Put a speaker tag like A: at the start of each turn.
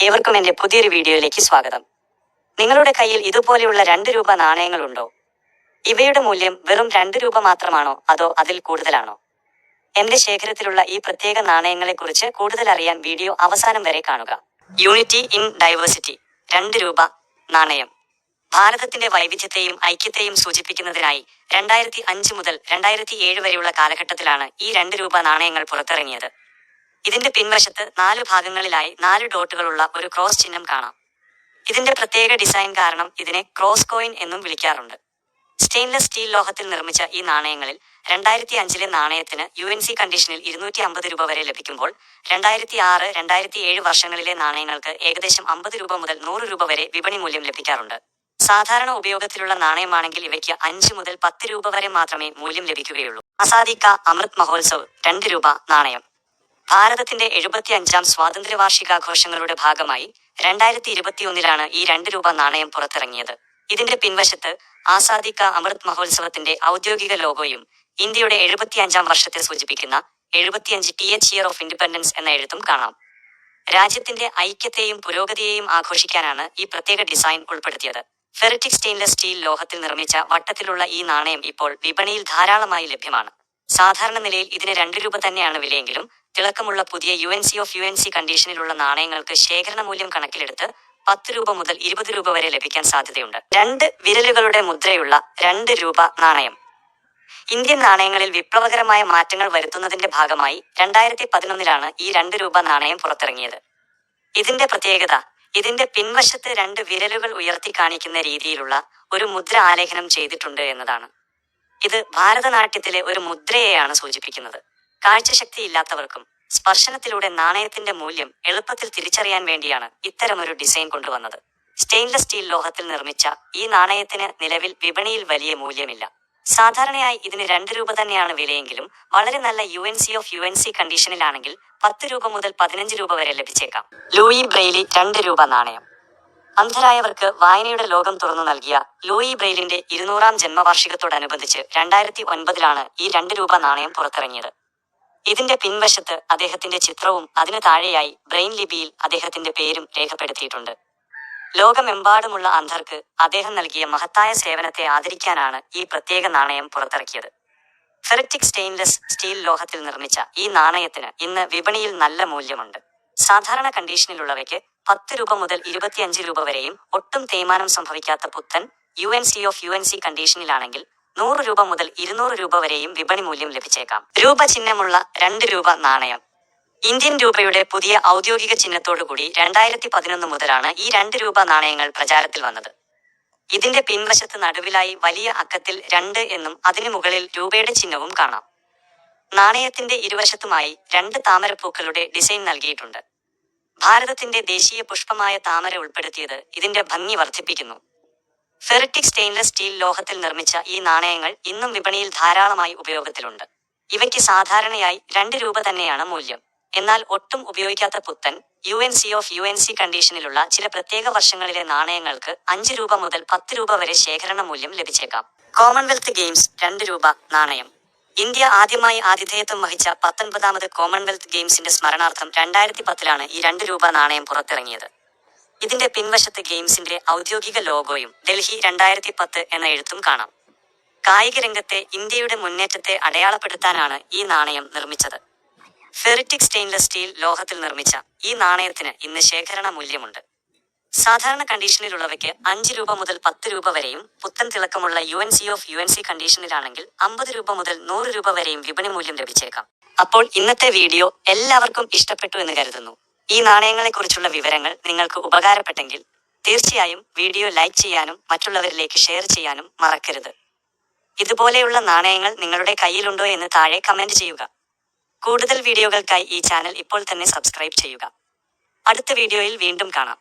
A: ഏവർക്കും എൻ്റെ പുതിയൊരു വീഡിയോയിലേക്ക് സ്വാഗതം. നിങ്ങളുടെ കയ്യിൽ ഇതുപോലെയുള്ള 2 രൂപ നാണയങ്ങളുണ്ടോ? ഇവയുടെ മൂല്യം വെറും 2 രൂപ മാത്രമാണോ അതോ അതിൽ കൂടുതലാണോ? എൻ്റെ ശേഖരത്തിലുള്ള ഈ പ്രത്യേക നാണയങ്ങളെക്കുറിച്ച് കൂടുതൽ അറിയാൻ വീഡിയോ അവസാനം വരെ കാണുക. യൂണിറ്റി ഇൻ ഡൈവേഴ്സിറ്റി 2 രൂപ നാണയം ഭാരതത്തിന്റെ വൈവിധ്യത്തെയും ഐക്യത്തെയും സൂചിപ്പിക്കുന്നതിനായി 2005 മുതൽ 2007 വരെയുള്ള കാലഘട്ടത്തിലാണ് ഈ 2 രൂപ നാണയങ്ങൾ പുറത്തിറങ്ങിയത്. ഇതിന്റെ പിൻവശത്ത് 4 ഭാഗങ്ങളിലായി 4 ഡോട്ടുകളുള്ള ഒരു ക്രോസ് ചിഹ്നം കാണാം. ഇതിന്റെ പ്രത്യേക ഡിസൈൻ കാരണം ഇതിനെ ക്രോസ് കോയിൻ എന്നും വിളിക്കാറുണ്ട്. സ്റ്റെയിൻലെസ് സ്റ്റീൽ ലോഹത്തിൽ നിർമ്മിച്ച ഈ നാണയങ്ങളിൽ 2005 നാണയത്തിന് UNC കണ്ടീഷനിൽ 250 രൂപ വരെ ലഭിക്കുമ്പോൾ 2006-2007 വർഷങ്ങളിലെ നാണയങ്ങൾക്ക് ഏകദേശം 50 രൂപ മുതൽ 100 രൂപ വരെ വിപണി മൂല്യം ലഭിക്കാറുണ്ട്. സാധാരണ ഉപയോഗത്തിലുള്ള നാണയമാണെങ്കിൽ ഇവയ്ക്ക് 5 മുതൽ 10 രൂപ വരെ മാത്രമേ മൂല്യം ലഭിക്കുകയുള്ളൂ. ആസാദി കാ അമൃത് മഹോത്സവ് 2 രൂപ നാണയം ഭാരതത്തിന്റെ 75ാം സ്വാതന്ത്ര്യവാർഷികാഘോഷങ്ങളുടെ ഭാഗമായി 2021 ഈ 2 രൂപ നാണയം പുറത്തിറങ്ങിയത്. ഇതിന്റെ പിൻവശത്ത് ആസാദി കാ അമൃത് മഹോത്സവത്തിന്റെ ഔദ്യോഗിക ലോഗോയും ഇന്ത്യയുടെ 75ാം വർഷത്തെ സൂചിപ്പിക്കുന്ന 75th ഇയർ ഓഫ് ഇൻഡിപെൻഡൻസ് എന്ന എഴുത്തും കാണാം. രാജ്യത്തിന്റെ ഐക്യത്തെയും പുരോഗതിയെയും ആഘോഷിക്കാനാണ് ഈ പ്രത്യേക ഡിസൈൻ ഉൾപ്പെടുത്തിയത്. ഫെറിറ്റിക് സ്റ്റെയിൻലെസ് സ്റ്റീൽ ലോഹത്തിൽ നിർമ്മിച്ച വട്ടത്തിലുള്ള ഈ നാണയം ഇപ്പോൾ വിപണിയിൽ ധാരാളമായി ലഭ്യമാണ്. സാധാരണ നിലയിൽ ഇതിന് 2 രൂപ തന്നെയാണ് വിലയെങ്കിലും തിളക്കമുള്ള പുതിയ UNC കണ്ടീഷനിലുള്ള നാണയങ്ങൾക്ക് ശേഖരണ മൂല്യം കണക്കിലെടുത്ത് 10 രൂപ മുതൽ 20 രൂപ വരെ ലഭിക്കാൻ സാധ്യതയുണ്ട്. 2 വിരലുകളുടെ മുദ്രയുള്ള 2 രൂപ നാണയം ഇന്ത്യൻ നാണയങ്ങളിൽ വിപ്ലവകരമായ മാറ്റങ്ങൾ വരുത്തുന്നതിന്റെ ഭാഗമായി 2011 ഈ 2 രൂപ നാണയം പുറത്തിറങ്ങിയത്. ഇതിന്റെ പ്രത്യേകത ഇതിന്റെ പിൻവശത്ത് 2 വിരലുകൾ ഉയർത്തി കാണിക്കുന്ന രീതിയിലുള്ള ഒരു മുദ്ര ആലേഖനം ചെയ്തിട്ടുണ്ട് എന്നതാണ്. ഇത് ഭാരതനാട്യത്തിലെ ഒരു മുദ്രയെയാണ് സൂചിപ്പിക്കുന്നത്. കാഴ്ചശക്തിയില്ലാത്തവർക്കും സ്പർശനത്തിലൂടെ നാണയത്തിന്റെ മൂല്യം എളുപ്പത്തിൽ തിരിച്ചറിയാൻ വേണ്ടിയാണ് ഇത്തരമൊരു ഡിസൈൻ കൊണ്ടുവന്നത്. സ്റ്റെയിൻലെസ് സ്റ്റീൽ ലോഹത്തിൽ നിർമ്മിച്ച ഈ നാണയത്തിന് നിലവിൽ വിപണിയിൽ വലിയ മൂല്യമില്ല. സാധാരണയായി ഇതിന് 2 രൂപ തന്നെയാണ് വിലയെങ്കിലും വളരെ നല്ല UNC കണ്ടീഷനിലാണെങ്കിൽ 10 രൂപ മുതൽ 15 രൂപ വരെ ലഭിച്ചേക്കാം. ലൂയി ബ്രെയ്ലി 2 രൂപ നാണയം അന്ധരായവർക്ക് വായനയുടെ ലോകം തുറന്നു നൽകിയ ലൂയി ബ്രെയ്ലിന്റെ 200ാം ജന്മവാർഷികത്തോടനുബന്ധിച്ച് 2009 ഈ 2 രൂപ നാണയം പുറത്തിറങ്ങിയത്. ഇതിന്റെ പിൻവശത്ത് അദ്ദേഹത്തിന്റെ ചിത്രവും അതിന് താഴെയായി ബ്രെയിൻ ലിപിയിൽ അദ്ദേഹത്തിന്റെ പേരും രേഖപ്പെടുത്തിയിട്ടുണ്ട്. ലോകമെമ്പാടുമുള്ള അന്ധർക്ക് അദ്ദേഹം നൽകിയ മഹത്തായ സേവനത്തെ ആദരിക്കാനാണ് ഈ പ്രത്യേക നാണയം പുറത്തിറക്കിയത്. ഫെറിറ്റിക് സ്റ്റെയിൻലെസ് സ്റ്റീൽ ലോഹത്തിൽ നിർമ്മിച്ച ഈ നാണയത്തിന് ഇന്ന് വിപണിയിൽ നല്ല മൂല്യമുണ്ട്. സാധാരണ കണ്ടീഷനിലുള്ളവയ്ക്ക് 10 രൂപ മുതൽ 25 രൂപ വരെയും ഒട്ടും തേയ്മാനം സംഭവിക്കാത്ത പുത്തൻ UNC കണ്ടീഷനിലാണെങ്കിൽ 100 രൂപ മുതൽ 200 രൂപ വരെയും വിപണി മൂല്യം ലഭിച്ചേക്കാം. രൂപ ചിഹ്നമുള്ള 2 രൂപ നാണയം ഇന്ത്യൻ രൂപയുടെ പുതിയ ഔദ്യോഗിക ചിഹ്നത്തോടുകൂടി 2011 മുതലാണ് ഈ 2 രൂപ നാണയങ്ങൾ പ്രചാരത്തിൽ വന്നത്. ഇതിന്റെ പിൻവശത്ത് നടുവിലായി വലിയ അക്കത്തിൽ 2 എന്നും അതിനു മുകളിൽ രൂപയുടെ ചിഹ്നവും കാണാം. നാണയത്തിന്റെ ഇരുവശത്തുമായി 2 താമരപ്പൂക്കളുടെ ഡിസൈൻ നൽകിയിട്ടുണ്ട്. ഭാരതത്തിന്റെ ദേശീയ പുഷ്പമായ താമര ഉൾപ്പെടുത്തിയത് ഇതിന്റെ ഭംഗി വർദ്ധിപ്പിക്കുന്നു. ഫെറിറ്റിക് സ്റ്റെയിൻലെസ് സ്റ്റീൽ ലോഹത്തിൽ നിർമ്മിച്ച ഈ നാണയങ്ങൾ ഇന്നും വിപണിയിൽ ധാരാളമായി ഉപയോഗത്തിലുണ്ട്. ഇവയ്ക്ക് സാധാരണയായി 2 രൂപ തന്നെയാണ് മൂല്യം. എന്നാൽ ഒട്ടും ഉപയോഗിക്കാത്ത പുത്തൻ UNC കണ്ടീഷനിലുള്ള ചില പ്രത്യേക വർഷങ്ങളിലെ നാണയങ്ങൾക്ക് 5 രൂപ മുതൽ 10 രൂപ വരെ ശേഖരണ മൂല്യം ലഭിച്ചേക്കാം. കോമൺവെൽത്ത് ഗെയിംസ് 2 രൂപ നാണയം ഇന്ത്യ ആദ്യമായി ആതിഥേയത്വം വഹിച്ച 19ാമത് കോമൺവെൽത്ത് ഗെയിംസിന്റെ സ്മരണാർത്ഥം 2010 ഈ 2 രൂപ നാണയം പുറത്തിറങ്ങിയത്. ഇതിന്റെ പിൻവശത്ത് ഗെയിംസിന്റെ ഔദ്യോഗിക ലോഗോയും ഡൽഹി 2010 എന്ന എഴുത്തും കാണാം. കായിക രംഗത്തെ ഇന്ത്യയുടെ മുന്നേറ്റത്തെ അടയാളപ്പെടുത്താനാണ് ഈ നാണയം നിർമ്മിച്ചത്. ഫെറിറ്റിക് സ്റ്റെയിൻലെസ് സ്റ്റീൽ ലോഹത്തിൽ നിർമ്മിച്ച ഈ നാണയത്തിന് ഇന്ന് ശേഖരണ മൂല്യമുണ്ട്. സാധാരണ കണ്ടീഷനിലുള്ളവയ്ക്ക് 5 രൂപ മുതൽ 10 രൂപ വരെയും പുത്തൻ തിളക്കമുള്ള UNC കണ്ടീഷനിലാണെങ്കിൽ 50 രൂപ മുതൽ 100 രൂപ വരെയും വിപണി മൂല്യം ലഭിച്ചേക്കാം. അപ്പോൾ ഇന്നത്തെ വീഡിയോ എല്ലാവർക്കും ഇഷ്ടപ്പെട്ടു എന്ന് കരുതുന്നു. ഈ നാണയങ്ങളെക്കുറിച്ചുള്ള വിവരങ്ങൾ നിങ്ങൾക്ക് ഉപകാരപ്പെട്ടെങ്കിൽ തീർച്ചയായും വീഡിയോ ലൈക്ക് ചെയ്യാനും മറ്റുള്ളവരിലേക്ക് ഷെയർ ചെയ്യാനും മറക്കരുത്. ഇതുപോലെയുള്ള നാണയങ്ങൾ നിങ്ങളുടെ കയ്യിലുണ്ടോ എന്ന് താഴെ കമന്റ് ചെയ്യുക. കൂടുതൽ വീഡിയോകൾക്കായി ഈ ചാനൽ ഇപ്പോൾ തന്നെ സബ്സ്ക്രൈബ് ചെയ്യുക. അടുത്ത വീഡിയോയിൽ വീണ്ടും കാണാം.